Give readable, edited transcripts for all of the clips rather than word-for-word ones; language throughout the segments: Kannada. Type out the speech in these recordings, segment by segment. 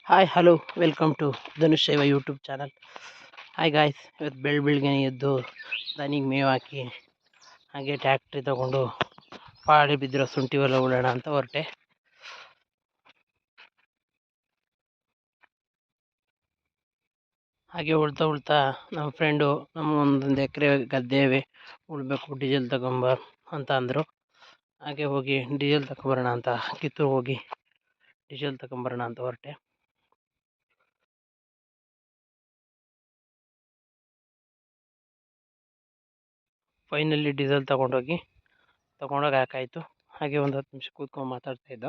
Hi hello welcome to Dhanush Shaiva YouTube channel. Hi guys, ಇವತ್ತು ಬೆಳಗ್ಗೆ ಎದ್ದು ದನಿಗೆ ಮೇವು ಹಾಕಿ ಹಾಗೆ ಟ್ಯಾಕ್ಟ್ರಿ ತೊಗೊಂಡು ಪಾಳಿ ಬಿದ್ದಿರೋ ಶುಂಠಿ ಹೊಲ ಉಳೋಣ ಅಂತ ಹೊರಟೆ. ಹಾಗೆ ಉಳ್ತಾ ನಮ್ಮ ಫ್ರೆಂಡು ನಮ್ಮ ಒಂದೊಂದು ಎಕರೆ ಗದ್ದೆವೆ ಉಳ್ಬೇಕು, ಡೀಸೆಲ್ ತಗೊಂಬ ಅಂತ ಅಂದರು. ಹಾಗೆ ಹೋಗಿ ಡೀಸೆಲ್ ತಗೊಂಬರೋಣ ಅಂತ ಕಿತ್ತೂರು ಹೋಗಿ ಡೀಸೆಲ್ ತಗೊಂಬರೋಣ ಅಂತ ಹೊರಟೆ. ಫೈನಲ್ಲಿ ಡೀಸೆಲ್ ತಗೊಂಡೋಗಿ ಹಾಕಾಯಿತು. ಹಾಗೆ ಒಂದು 10 ನಿಮಿಷ ಕೂತ್ಕೊಂಡು ಮಾತಾಡ್ತಾ ಇದ್ದ.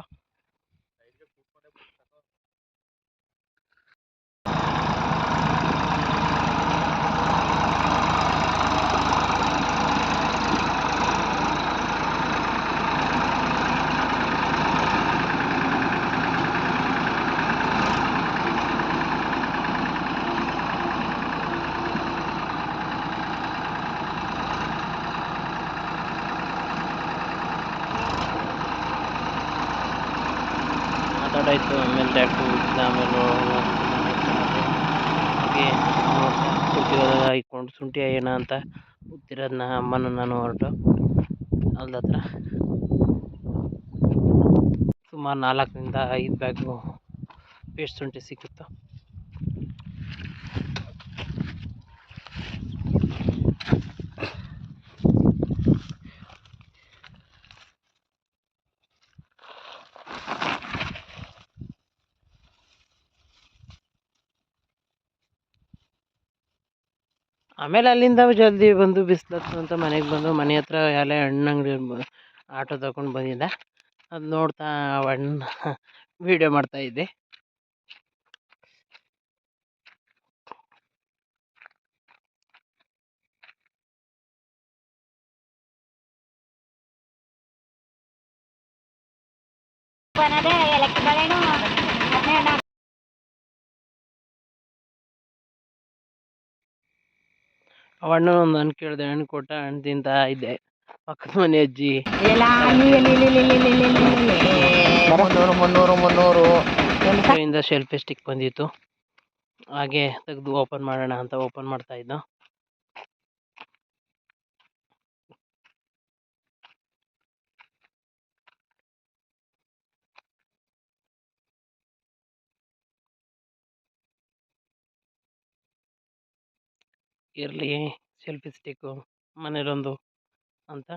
ಮಾತಾಡಾಯಿತು. ಆಮೇಲೆ ಟ್ಯಾಕ್ಟ್ರು ಬಿಟ್ಟಿದ್ದ. ಆಮೇಲೆ ಹಾಗೆ ಶುಂಠಿ ಹೊಲ ಇಟ್ಕೊಂಡು ಶುಂಠಿ ಹಾಯೋಣ ಅಂತ ಗೊತ್ತಿರೋದನ್ನ ಅಮ್ಮನ ನಾನು ಹೊರಟು ಹೊಲ್ದ ಹತ್ರ. ಸುಮಾರು 4ರಿಂದ 5 ಬ್ಯಾಗು ಪೇಸ್ಟ್ ಶುಂಠಿ ಸಿಕ್ಕಿತ್ತು. ಆಮೇಲೆ ಅಲ್ಲಿಂದ ಜಲ್ದಿ ಬಂದು ಬಿಸಿಲತ್ತು ಅಂತ ಮನೆಗೆ ಬಂದು ಮನೆ ಹತ್ರ ಎಲ್ಲ ಹಣ್ಣಂಗಡಿ ಆಟೋ ತಗೊಂಡು ಬಂದಿದ್ದ. ಅದು ನೋಡ್ತಾ ಹಣ್ಣು ವೀಡಿಯೋ ಮಾಡ್ತಾ ಇದ್ದೆ. ಆ ಹಣ್ಣು ಒಂದು ಹಣ್ಣು ಕೇಳಿದೆ, ಹಣ್ಣು ಕೊಟ್ಟ, ಹಣ್ಣು ತಿಂತಾ ಇದ್ದೆ. ಪಕ್ಕದ ಮನೆ ಅಜ್ಜಿ ಇಂದ ಸೆಲ್ಫಿ ಸ್ಟಿಕ್ ಬಂದಿತ್ತು. ಹಾಗೆ ತೆಗೆದು ಓಪನ್ ಮಾಡೋಣ ಅಂತ ಓಪನ್ ಮಾಡ್ತಾ ಇದ್ದ. ಇರಲಿ ಸೆಲ್ಫಿ ಸ್ಟಿಕ್ಕು ಮನೇಲೊಂದು ಅಂತ.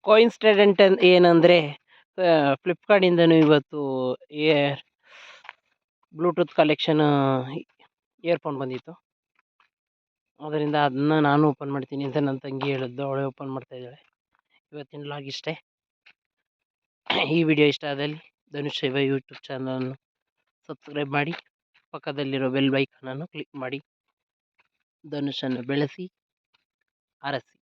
ಕೋಇನ್ಸಿಡೆಂಟ್ ಏನಂದರೆ, ಫ್ಲಿಪ್ಕಾರ್ಟಿಂದನೂ ಇವತ್ತು ಬ್ಲೂಟೂತ್ ಕಲೆಕ್ಷನ್ ಇಯರ್ಫೋನ್ ಬಂದಿತ್ತು. ಅದರಿಂದ ಅದನ್ನ ನಾನು ಓಪನ್ ಮಾಡ್ತೀನಿ ಅಂತ ನನ್ನ ತಂಗಿ ಹೇಳಿದ್ದು. ಅವಳೇ ಓಪನ್ ಮಾಡ್ತಾ ಇದ್ದಾಳೆ. ಇವತ್ತಿನ ಲಾಗ್ ಇಷ್ಟೇ. ಈ ವಿಡಿಯೋ ಇಷ್ಟ ಆದಲ್ಲಿ ಧನುಷ್ ಶೈವ ಯೂಟ್ಯೂಬ್ ಚಾನಲನ್ನು ಸಬ್ಸ್ಕ್ರೈಬ್ ಮಾಡಿ, ಪಕ್ಕದಲ್ಲಿರೋ ಬೆಲ್ ಐಕಾನನ್ನು ಕ್ಲಿಕ್ ಮಾಡಿ ಧನುಷನ್ನು ಬೆಳೆಸಿ, ಆರಸಿ.